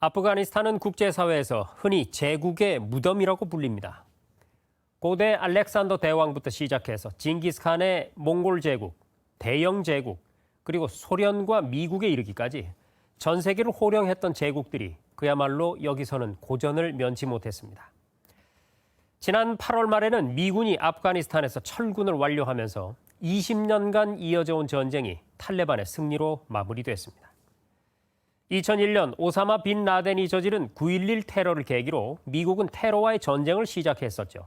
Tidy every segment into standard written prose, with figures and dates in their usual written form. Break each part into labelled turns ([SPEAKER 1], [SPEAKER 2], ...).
[SPEAKER 1] 아프가니스탄은 국제사회에서 흔히 제국의 무덤이라고 불립니다. 고대 알렉산더 대왕부터 시작해서 징기스칸의 몽골 제국, 대영 제국, 그리고 소련과 미국에 이르기까지 전 세계를 호령했던 제국들이 그야말로 여기서는 고전을 면치 못했습니다. 지난 8월 말에는 미군이 아프가니스탄에서 철군을 완료하면서 20년간 이어져 온 전쟁이 탈레반의 승리로 마무리됐습니다. 2001년 오사마 빈 라덴이 저지른 9.11 테러를 계기로 미국은 테러와의 전쟁을 시작했었죠.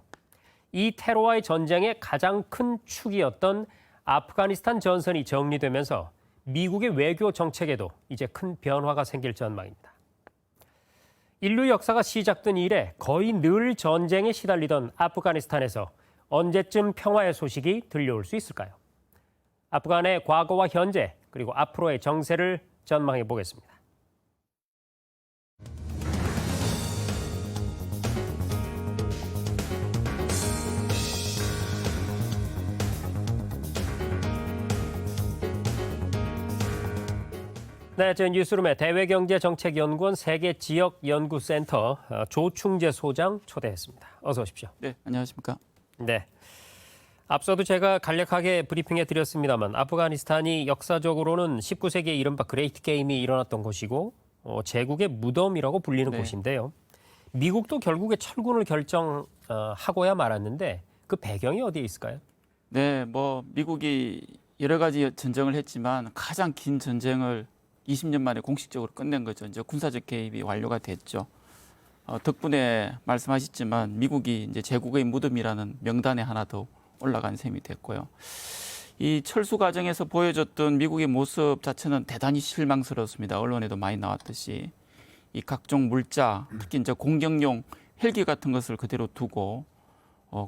[SPEAKER 1] 이 테러와의 전쟁의 가장 큰 축이었던 아프가니스탄 전선이 정리되면서 미국의 외교 정책에도 이제 큰 변화가 생길 전망입니다. 인류 역사가 시작된 이래 거의 늘 전쟁에 시달리던 아프가니스탄에서 언제쯤 평화의 소식이 들려올 수 있을까요? 아프간의 과거와 현재 그리고 앞으로의 정세를 전망해 보겠습니다. 네, 저 뉴스룸의 대외경제정책연구원 세계지역연구센터 조충재 소장 초대했습니다. 어서 오십시오.
[SPEAKER 2] 네, 안녕하십니까.
[SPEAKER 1] 네, 앞서도 제가 간략하게 브리핑해 드렸습니다만 아프가니스탄이 역사적으로는 19세기에 이른바 그레이트 게임이 일어났던 곳이고 제국의 무덤이라고 불리는 곳인데요. 미국도 결국에 철군을 결정하고야 말았는데 그 배경이 어디에 있을까요?
[SPEAKER 2] 네, 미국이 여러 가지 전쟁을 했지만 가장 긴 전쟁을 20년 만에 공식적으로 끝낸 거죠. 이제 군사적 개입이 완료가 됐죠. 덕분에 말씀하셨지만 미국이 이제 제국의 무덤이라는 명단에 하나 더 올라간 셈이 됐고요. 이 철수 과정에서 보여줬던 미국의 모습 자체는 대단히 실망스럽습니다. 언론에도 많이 나왔듯이 이 각종 물자, 특히 이제 공격용 헬기 같은 것을 그대로 두고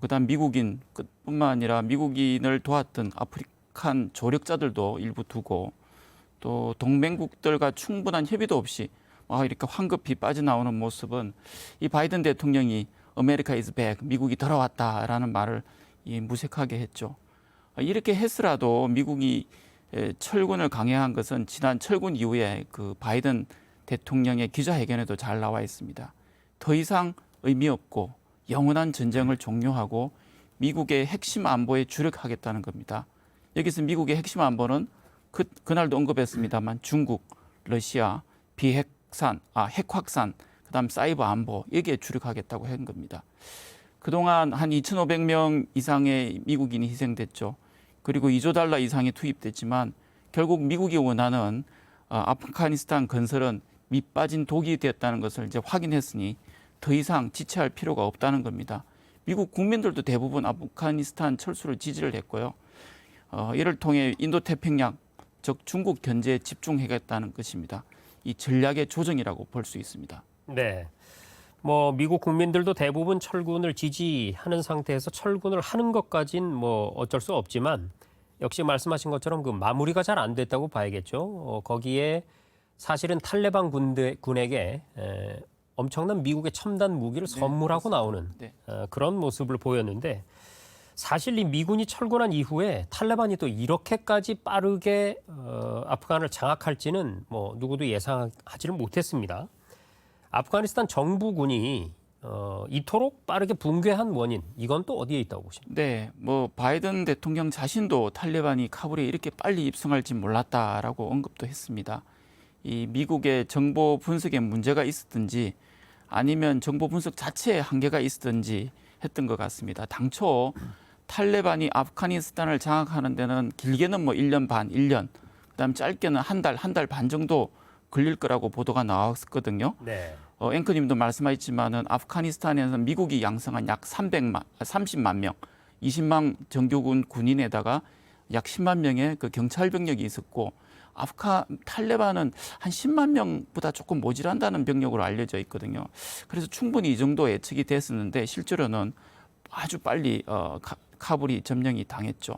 [SPEAKER 2] 그다음 미국인뿐만 아니라 미국인을 도왔던 아프리칸 조력자들도 일부 두고 또 동맹국들과 충분한 협의도 없이 이렇게 황급히 빠져나오는 모습은 이 바이든 대통령이 아메리카 is back, 미국이 돌아왔다라는 말을 무색하게 했죠. 이렇게 했으라도 미국이 철군을 강행한 것은 지난 철군 이후에 그 바이든 대통령의 기자회견에도 잘 나와 있습니다. 더 이상 의미 없고 영원한 전쟁을 종료하고 미국의 핵심 안보에 주력하겠다는 겁니다. 여기서 미국의 핵심 안보는 그날도 언급했습니다만 중국, 러시아, 핵 확산, 그다음 사이버 안보 여기에 주력하겠다고 한 겁니다. 그동안 한 2,500명 이상의 미국인이 희생됐죠. 그리고 2조 달러 이상이 투입됐지만 결국 미국이 원하는 아프가니스탄 건설은 밑빠진 독이 되었다는 것을 이제 확인했으니 더 이상 지체할 필요가 없다는 겁니다. 미국 국민들도 대부분 아프가니스탄 철수를 지지를 했고요. 이를 통해 인도태평양 즉 중국 견제에 집중하겠다는 것입니다. 이 전략의 조정이라고 볼 수 있습니다.
[SPEAKER 1] 네, 미국 국민들도 대부분 철군을 지지하는 상태에서 철군을 하는 것까진 어쩔 수 없지만 역시 말씀하신 것처럼 그 마무리가 잘 안 됐다고 봐야겠죠. 거기에 사실은 탈레반 군에게 엄청난 미국의 첨단 무기를 선물하고 나오는 그런 모습을 보였는데 사실 이 미군이 철군한 이후에 탈레반이 또 이렇게까지 빠르게 아프간을 장악할지는 누구도 예상하지를 못했습니다. 아프가니스탄 정부군이 이토록 빠르게 붕괴한 원인, 이건 또 어디에 있다고 보십니까?
[SPEAKER 2] 네, 바이든 대통령 자신도 탈레반이 카불에 이렇게 빨리 입성할지 몰랐다라고 언급도 했습니다. 이 미국의 정보 분석에 문제가 있었든지 아니면 정보 분석 자체에 한계가 있었든지 했던 것 같습니다. 당초 탈레반이 아프가니스탄을 장악하는 데는 길게는 1년 반, 1년, 그다음 짧게는 한 달 반 정도 걸릴 거라고 보도가 나왔거든요.
[SPEAKER 1] 네.
[SPEAKER 2] 앵커님도 말씀하셨지만은 아프가니스탄에서 미국이 양성한 약 30만 명, 20만 정규군 군인에다가 약 10만 명의 그 경찰 병력이 있었고 탈레반은 한 10만 명보다 조금 모자란다는 병력으로 알려져 있거든요. 그래서 충분히 이 정도 예측이 됐었는데 실제로는 아주 빨리 카불이 점령이 당했죠.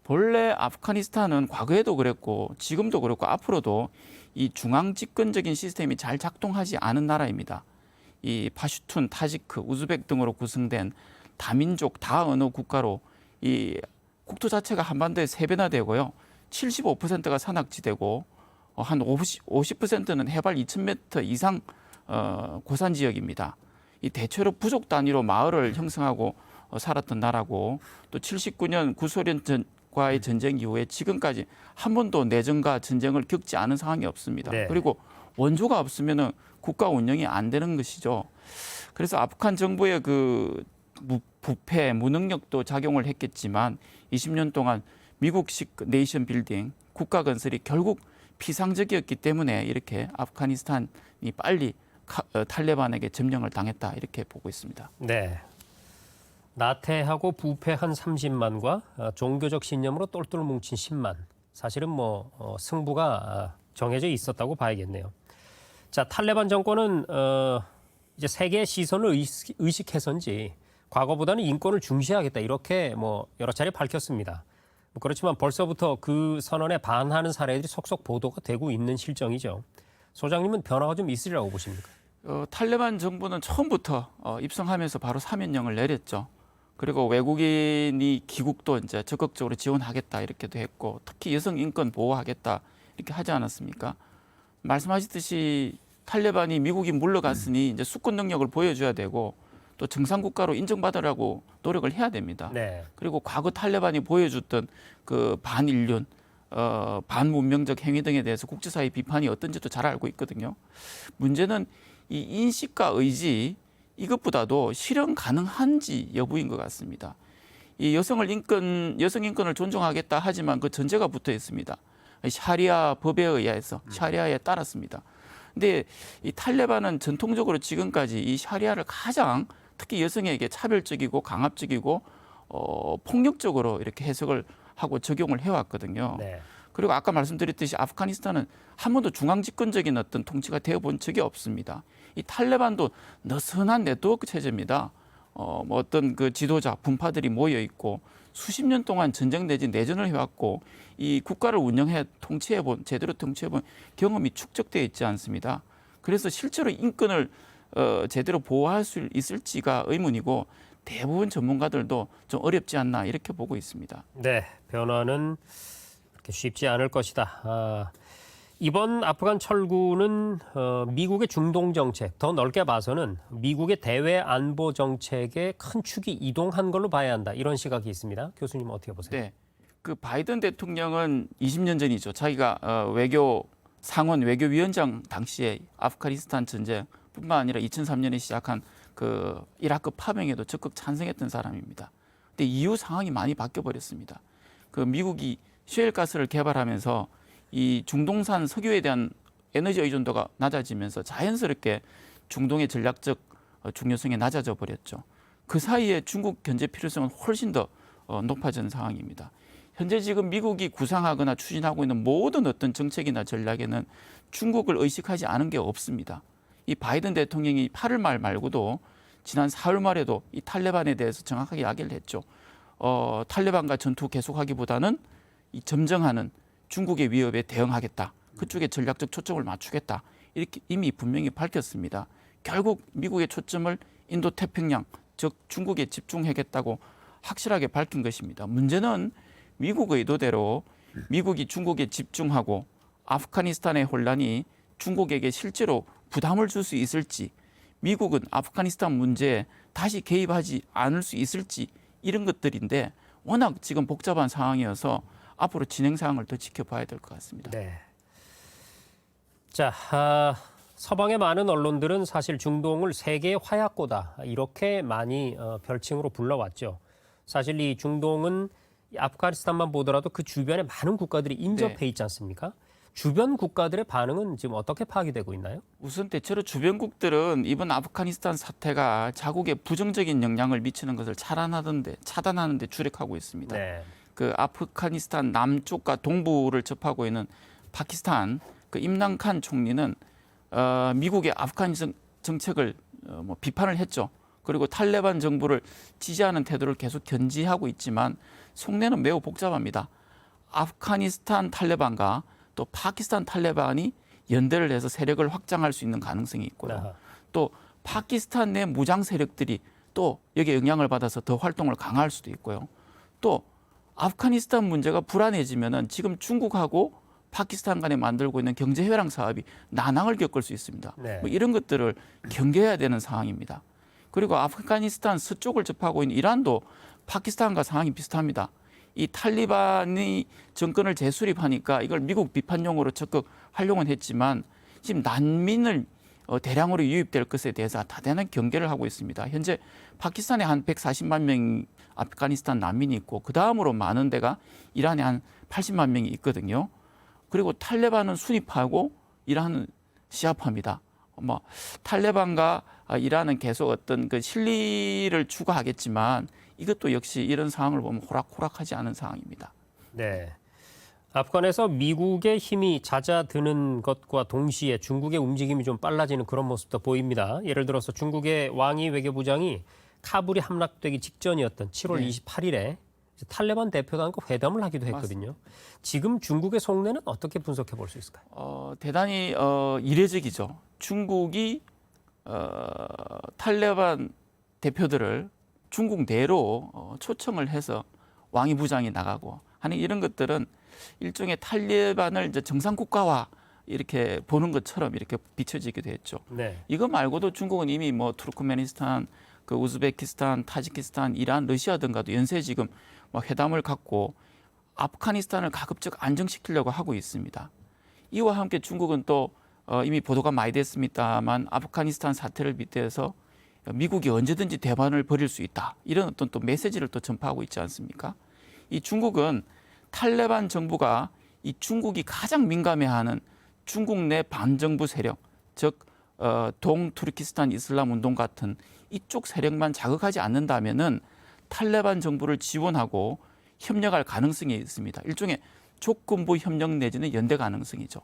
[SPEAKER 2] 본래 아프가니스탄은 과거에도 그랬고 지금도 그렇고 앞으로도 이 중앙 집권적인 시스템이 잘 작동하지 않은 나라입니다. 이 파슈툰, 타지크, 우즈벡 등으로 구성된 다민족, 다언어 국가로 이 국토 자체가 한반도의 3배나 되고요. 75%가 산악지대고 한 50%는 해발 2,000m 이상 고산 지역입니다. 이 대체로 부족 단위로 마을을 형성하고 살았던 나라고 또 79년 구소련과의 전쟁 이후에 지금까지 한 번도 내전과 전쟁을 겪지 않은 상황이 없습니다.
[SPEAKER 1] 네.
[SPEAKER 2] 그리고 원조가 없으면은 국가 운영이 안 되는 것이죠. 그래서 아프간 정부의 그 부패, 무능력도 작용을 했겠지만 20년 동안 미국식 네이션 빌딩, 국가 건설이 결국 피상적이었기 때문에 이렇게 아프가니스탄이 빨리 탈레반에게 점령을 당했다 이렇게 보고 있습니다.
[SPEAKER 1] 네. 나태하고 부패한 30만과 종교적 신념으로 똘똘 뭉친 10만. 사실은 승부가 정해져 있었다고 봐야겠네요. 자, 탈레반 정권은 이제 세계의 시선을 의식해서인지 과거보다는 인권을 중시하겠다 이렇게 여러 차례 밝혔습니다. 그렇지만 벌써부터 그 선언에 반하는 사례들이 속속 보도가 되고 있는 실정이죠. 소장님은 변화가 좀 있으리라고 보십니까?
[SPEAKER 2] 탈레반 정부는 처음부터 입성하면서 바로 사면령을 내렸죠. 그리고 외국인이 귀국도 이제 적극적으로 지원하겠다 이렇게도 했고 특히 여성 인권 보호하겠다 이렇게 하지 않았습니까? 말씀하셨듯이 탈레반이 미국이 물러갔으니 이제 수권 능력을 보여줘야 되고 또 정상 국가로 인정받으라고 노력을 해야 됩니다.
[SPEAKER 1] 네.
[SPEAKER 2] 그리고 과거 탈레반이 보여줬던 그 반인륜, 반문명적 행위 등에 대해서 국제사회 비판이 어떤지도 잘 알고 있거든요. 문제는 이 인식과 의지 이것보다도 실현 가능한지 여부인 것 같습니다. 이 여성 인권을 존중하겠다 하지만 그 전제가 붙어 있습니다. 샤리아 법에 의해서 샤리아에 따랐습니다. 근데 이 탈레반은 전통적으로 지금까지 이 샤리아를 가장 특히 여성에게 차별적이고 강압적이고 폭력적으로 이렇게 해석을 하고 적용을 해왔거든요.
[SPEAKER 1] 네.
[SPEAKER 2] 그리고 아까 말씀드렸듯이 아프가니스탄은 한 번도 중앙 집권적인 어떤 통치가 되어본 적이 없습니다. 이 탈레반도 느슨한 네트워크 체제입니다. 어떤 그 지도자, 분파들이 모여 있고 수십 년 동안 전쟁 내지 내전을 해왔고 이 국가를 제대로 통치해본 경험이 축적되어 있지 않습니다. 그래서 실제로 인권을 제대로 보호할 수 있을지가 의문이고 대부분 전문가들도 좀 어렵지 않나 이렇게 보고 있습니다.
[SPEAKER 1] 네, 변화는 그렇게 쉽지 않을 것이다. 이번 아프간 철구는 미국의 중동 정책, 더 넓게 봐서는 미국의 대외 안보 정책의 큰 축이 이동한 걸로 봐야 한다. 이런 시각이 있습니다. 교수님 어떻게 보세요?
[SPEAKER 2] 네, 그 바이든 대통령은 20년 전이죠. 자기가 상원 외교위원장 당시에 아프가니스탄 전쟁뿐만 아니라 2003년에 시작한 그 이라크 파병에도 적극 찬성했던 사람입니다. 근데 이후 상황이 많이 바뀌어 버렸습니다. 그 미국이 셰일가스를 개발하면서 이 중동산 석유에 대한 에너지 의존도가 낮아지면서 자연스럽게 중동의 전략적 중요성이 낮아져 버렸죠. 그 사이에 중국 견제 필요성은 훨씬 더 높아지는 상황입니다. 현재 지금 미국이 구상하거나 추진하고 있는 모든 어떤 정책이나 전략에는 중국을 의식하지 않은 게 없습니다. 이 바이든 대통령이 8월 말 말고도 지난 4월 말에도 이 탈레반에 대해서 정확하게 이야기를 했죠. 탈레반과 전투 계속하기보다는 이 점정하는 중국의 위협에 대응하겠다. 그쪽에 전략적 초점을 맞추겠다. 이렇게 이미 분명히 밝혔습니다. 결국 미국의 초점을 인도 태평양, 즉 중국에 집중하겠다고 확실하게 밝힌 것입니다. 문제는 미국 의도대로 미국이 중국에 집중하고 아프가니스탄의 혼란이 중국에게 실제로 부담을 줄 수 있을지, 미국은 아프가니스탄 문제에 다시 개입하지 않을 수 있을지 이런 것들인데 워낙 지금 복잡한 상황이어서 앞으로 진행 사항을 더 지켜봐야 될 것 같습니다.
[SPEAKER 1] 네. 자, 서방의 많은 언론들은 사실 중동을 세계의 화약고다 이렇게 많이 별칭으로 불러왔죠. 사실 이 중동은 아프가니스탄만 보더라도 그 주변에 많은 국가들이 인접해 있지 않습니까? 주변 국가들의 반응은 지금 어떻게 파악되고 있나요?
[SPEAKER 2] 우선 대체로 주변국들은 이번 아프가니스탄 사태가 자국에 부정적인 영향을 미치는 것을 차단하는 데 주력하고 있습니다.
[SPEAKER 1] 네.
[SPEAKER 2] 그 아프가니스탄 남쪽과 동부를 접하고 있는 파키스탄 그 임란 칸 총리는 미국의 아프가니스탄 정책을 비판을 했죠. 그리고 탈레반 정부를 지지하는 태도를 계속 견지하고 있지만 속내는 매우 복잡합니다. 아프가니스탄 탈레반과 또 파키스탄 탈레반이 연대를 해서 세력을 확장할 수 있는 가능성이 있고요.
[SPEAKER 1] 아하.
[SPEAKER 2] 또 파키스탄 내 무장 세력들이 또 여기에 영향을 받아서 더 활동을 강화할 수도 있고요. 또 아프가니스탄 문제가 불안해지면은 지금 중국하고 파키스탄 간에 만들고 있는 경제 회랑 사업이 난항을 겪을 수 있습니다.
[SPEAKER 1] 네.
[SPEAKER 2] 뭐 이런 것들을 경계해야 되는 상황입니다. 그리고 아프가니스탄 서쪽을 접하고 있는 이란도 파키스탄과 상황이 비슷합니다. 이 탈리반이 정권을 재수립하니까 이걸 미국 비판용으로 적극 활용은 했지만 지금 난민을 대량으로 유입될 것에 대해서 다대한 경계를 하고 있습니다. 현재 파키스탄에 한 140만 명 아프가니스탄 난민이 있고 그 다음으로 많은 데가 이란에 한 80만 명이 있거든요. 그리고 탈레반은 순위파고 이란은 시아파입니다. 뭐 탈레반과 이란은 계속 어떤 그 실리를 추구하겠지만 이것도 역시 이런 상황을 보면 호락호락하지 않은 상황입니다.
[SPEAKER 1] 네. 아프간에서 미국의 힘이 잦아드는 것과 동시에 중국의 움직임이 좀 빨라지는 그런 모습도 보입니다. 예를 들어서 중국의 왕이 외교부장이 카불이 함락되기 직전이었던 7월
[SPEAKER 2] 네.
[SPEAKER 1] 28일에 탈레반 대표단과 회담을 하기도 했거든요. 지금 중국의 속내는 어떻게 분석해 볼 수 있을까요?
[SPEAKER 2] 대단히 이례적이죠. 중국이 탈레반 대표들을 중국 내로 초청을 해서 왕이 부장이 나가고 하는 이런 것들은 일종의 탈레반을 이제 정상 국가화 이렇게 보는 것처럼 이렇게 비춰지기도 했죠.
[SPEAKER 1] 네.
[SPEAKER 2] 이거 말고도 중국은 이미 뭐 투르크메니스탄, 그 우즈베키스탄, 타지키스탄, 이란, 러시아 등과도 연쇄 지금 막 회담을 갖고 아프가니스탄을 가급적 안정시키려고 하고 있습니다. 이와 함께 중국은 또 이미 보도가 많이 됐습니다만 아프가니스탄 사태를 빗대어서 미국이 언제든지 대반을 벌일 수 있다. 이런 어떤 또 메시지를 또 전파하고 있지 않습니까? 이 중국은 탈레반 정부가 이 중국이 가장 민감해하는 중국 내 반정부 세력, 즉 동투르키스탄 이슬람 운동 같은 이쪽 세력만 자극하지 않는다면은 탈레반 정부를 지원하고 협력할 가능성이 있습니다. 일종의 조건부 협력 내지는 연대 가능성이죠.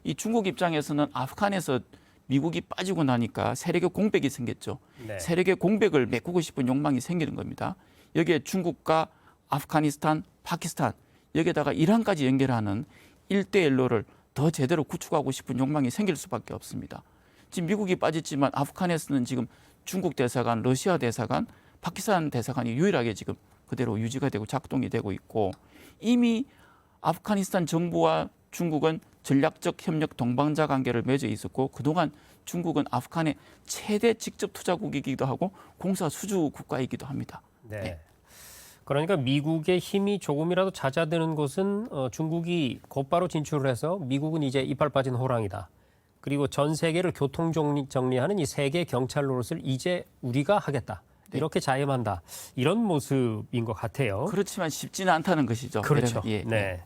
[SPEAKER 2] 이 중국 입장에서는 아프간에서 미국이 빠지고 나니까 세력의 공백이 생겼죠.
[SPEAKER 1] 네.
[SPEAKER 2] 세력의 공백을 메꾸고 싶은 욕망이 생기는 겁니다. 여기에 중국과 아프가니스탄, 파키스탄 여기에다가 이란까지 연결하는 1대1로를 더 제대로 구축하고 싶은 욕망이 생길 수밖에 없습니다. 지금 미국이 빠졌지만 아프간에서는 지금 중국 대사관, 러시아 대사관, 파키스탄 대사관이 유일하게 지금 그대로 유지가 되고 작동이 되고 있고 이미 아프가니스탄 정부와 중국은 전략적 협력 동반자 관계를 맺어 있었고 그동안 중국은 아프간의 최대 직접 투자국이기도 하고 공사 수주 국가이기도 합니다.
[SPEAKER 1] 네.
[SPEAKER 2] 네.
[SPEAKER 1] 그러니까 미국의 힘이 조금이라도 잦아드는 곳은 중국이 곧바로 진출을 해서 미국은 이제 이빨 빠진 호랑이다. 그리고 전 세계를 교통 정리하는 이 세계 경찰 노릇을 이제 우리가 하겠다.
[SPEAKER 2] 네.
[SPEAKER 1] 이렇게 자임한다. 이런 모습인 것 같아요.
[SPEAKER 2] 그렇지만 쉽지는 않다는 것이죠.
[SPEAKER 1] 그렇죠.
[SPEAKER 2] 예.
[SPEAKER 1] 네.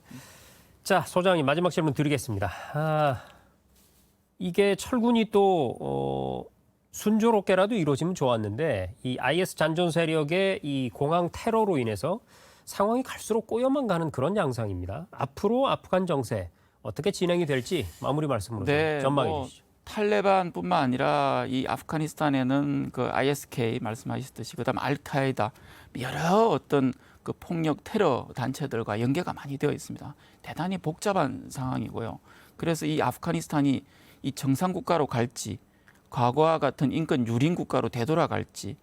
[SPEAKER 1] 자, 소장님 마지막 질문 드리겠습니다. 이게 철군이 또 순조롭게라도 이루어지면 좋았는데 이 IS 잔존 세력의 이 공항 테러로 인해서 상황이 갈수록 꼬여만 가는 그런 양상입니다. 앞으로 아프간 정세 어떻게 진행이 될지 마무리 말씀으로 좀 전망해 주시죠.
[SPEAKER 2] 탈레반뿐만 아니라 이 아프가니스탄에는 그 ISK 말씀하셨듯이 그다음 알카에다 여러 어떤 그 폭력 테러 단체들과 연계가 많이 되어 있습니다. 대단히 복잡한 상황이고요. 그래서 이 아프가니스탄이 이 정상 국가로 갈지 과거와 같은 인권 유린 국가로 되돌아갈지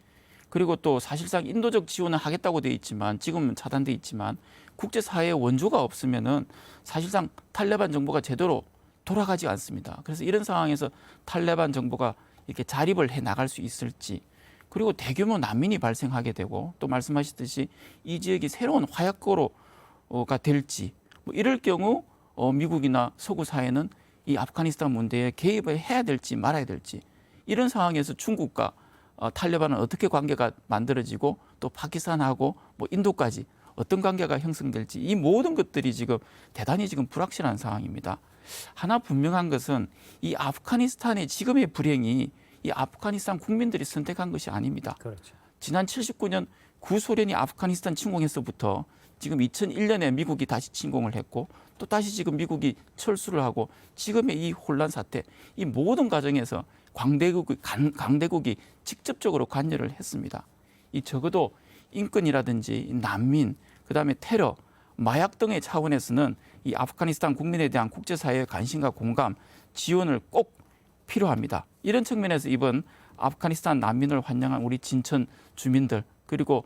[SPEAKER 2] 그리고 또 사실상 인도적 지원을 하겠다고 돼 있지만 지금은 차단돼 있지만 국제사회의 원조가 없으면은 사실상 탈레반 정부가 제대로 돌아가지 않습니다. 그래서 이런 상황에서 탈레반 정부가 이렇게 자립을 해 나갈 수 있을지 그리고 대규모 난민이 발생하게 되고 또 말씀하셨듯이 이 지역이 새로운 화약고로가 될지 뭐 이럴 경우 미국이나 서구 사회는 이 아프가니스탄 문제에 개입을 해야 될지 말아야 될지 이런 상황에서 중국과 탈레반은 어떻게 관계가 만들어지고 또 파키스탄하고 뭐 인도까지 어떤 관계가 형성될지 이 모든 것들이 지금 대단히 지금 불확실한 상황입니다. 하나 분명한 것은 이 아프가니스탄의 지금의 불행이 이 아프가니스탄 국민들이 선택한 것이 아닙니다.
[SPEAKER 1] 그렇죠.
[SPEAKER 2] 지난 79년 구소련이 아프가니스탄 침공해서부터 지금 2001년에 미국이 다시 침공을 했고 또 다시 지금 미국이 철수를 하고 지금의 이 혼란 사태 이 모든 과정에서 강대국이 직접적으로 관여를 했습니다. 이 적어도 인권이라든지 난민 그다음에 테러 마약 등의 차원에서는 이 아프가니스탄 국민에 대한 국제사회의 관심과 공감 지원을 꼭 필요합니다. 이런 측면에서 이번 아프가니스탄 난민을 환영한 우리 진천 주민들 그리고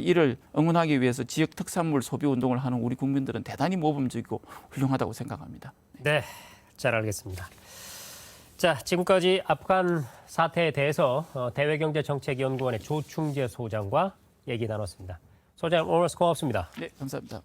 [SPEAKER 2] 이를 응원하기 위해서 지역 특산물 소비 운동을 하는 우리 국민들은 대단히 모범적이고 훌륭하다고 생각합니다.
[SPEAKER 1] 네, 잘 알겠습니다. 자, 지금까지 아프간 사태에 대해서 대외경제정책연구원의 조충재 소장과 얘기 나눴습니다. 소장, 오늘 고맙습니다.
[SPEAKER 2] 네, 감사합니다.